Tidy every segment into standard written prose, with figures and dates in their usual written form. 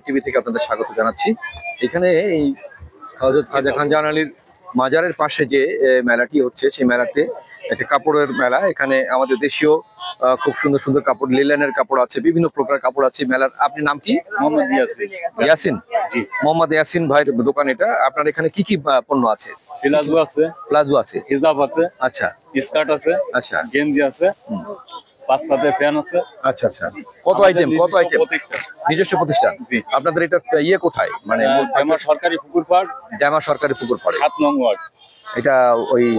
TV থেকে আপনাদের স্বাগত জানাচ্ছি। এখানে এই হযরত খাজা খান জাহান আলীর মাজারের পাশে যে মেলাটি হচ্ছে, সেই মেলাতে একটা কাপড়ের মেলা। এখানে আমাদের দেশীয় খুব সুন্দর সুন্দর কাপড়, লিলেনের কাপড় আছে, বিভিন্ন প্রকার কাপড় আছে মেলার। আপনার নাম কি? মোহাম্মদ ইয়াসিন। ইয়াসিন, জি। মোহাম্মদ ইয়াসিন ভাইয়ের দোকান এটা। আপনার এখানে কি কি পণ্য আছে? প্লাজো আছে, প্লাজো আছে, হিজাব আছে, আচ্ছা স্কার্ট আছে, আচ্ছা গেঞ্জি আছে, বাচ্চাদের প্যান্ট আছে। আচ্ছা আচ্ছা, কত আইটেম? কত আইটেম? নিজস্ব প্রতিষ্ঠান। জি। আপনাদের এটা ইয়ে কোথায়, মানে আমার সরকারি পুকুর পাড়, ড্যামা সরকারি পুকুর পাড়ে? 7 নং ওয়ার্ড। এটা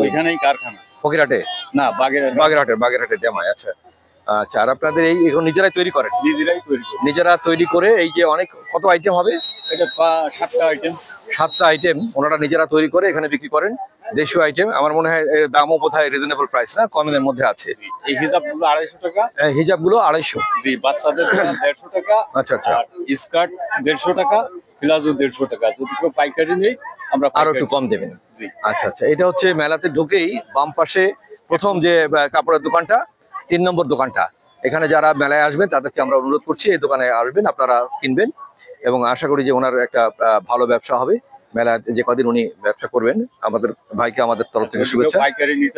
ওইখানেই কারখানা। ফকিরহাটে? না, বাগেরহাটের ড্যামায়। আচ্ছা আচ্ছা, আর আপনাদের এই এখন নিজেরাই তৈরি করেন? নিজেরাই তৈরি করি। নিজেরা তৈরি করে এই যে অনেক, কত আইটেম হবে? এটা 7টা আইটেম। 7টা আইটেম ওনারা নিজেরা তৈরি করে এখানে বিক্রি করেন, দেশীয় আইটেম। আমার মনে হয় এর দামও বোধহয় রিজনেবল প্রাইস, না কমের মধ্যে আছে? এই হিজাবগুলো 250 টাকা। হিজাবগুলো 250? জি। বাচ্চাদের 150 টাকা। আচ্ছা আচ্ছা। আর স্কার্ট 150 টাকা, প্লাজো 150 টাকা। যদি কেউ পাইকারি নেই আমরা আরো একটু কম দেবেন? জি। আচ্ছা আচ্ছা, এটা হচ্ছে মেলাতে ঢুকেই বাম পাশে প্রথম যে কাপড়ের দোকানটা, 3 নম্বর দোকানটা। এখানে যারা মেলায় আসবেন তাদেরকে আমরা অনুরোধ করছি এই দোকানে আসবেন, আপনারা কিনবেন, এবং আশা করি যে ওনার একটা ভালো ব্যবসা হবে। মেলা যে কদিন উনি ব্যবসা করবেন, আমাদের ভাইকে আমাদের তরফ থেকে শুভেচ্ছা।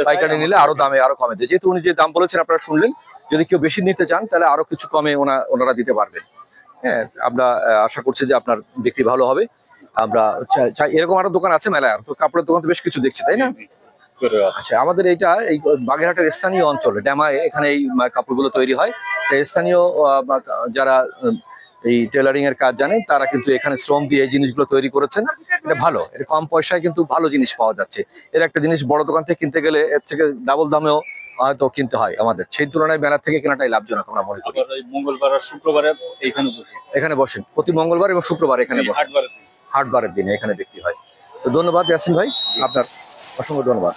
পাইকারি নিলে আরো দামে আরো কমে দেয়, যেহেতু উনি যে দাম বলেছেন আপনারা শুনলেন। যদি কেউ বেশি নিতে চান তাহলে আরো কিছু কমে ওনারা দিতে পারবেন। হ্যাঁ, আমরা আশা করছি যে আপনার বিক্রি ভালো হবে। আমরা এরকম আরো দোকান আছে মেলায়, তো কাপড়ের দোকান তো বেশ কিছু দেখছি, তাই না? আচ্ছা, আমাদের এইটা এই বাগেরহাটের স্থানীয় অঞ্চলে ড্যামায়, এখানে এই কাপড়গুলো তৈরি হয়। স্থানীয় যারা এই টেলারিং এর কাজ জানেন তারা কিন্তু এখানে শ্রম দিয়ে এই জিনিসগুলো তৈরি করেছেন। এটা ভালো, এটা কম পয়সায় কিন্তু ভালো জিনিস পাওয়া যাচ্ছে। এর একটা জিনিস বড় দোকান থেকে কিনতে গেলে এর থেকে ডাবল দামেও হয়তো কিনতে হয় আমাদের, সেই তুলনায় মেলা থেকে কেনাটাই লাভজনক আমরা মনে করি। মঙ্গলবার আর শুক্রবারে এখানে বসেন প্রতি মঙ্গলবার এবং শুক্রবার এখানে বসেন, হাটবারের দিনে এখানে বিক্রি হয়। তো ধন্যবাদ ইয়াসিন ভাই, আপনার অসংখ্য ধন্যবাদ।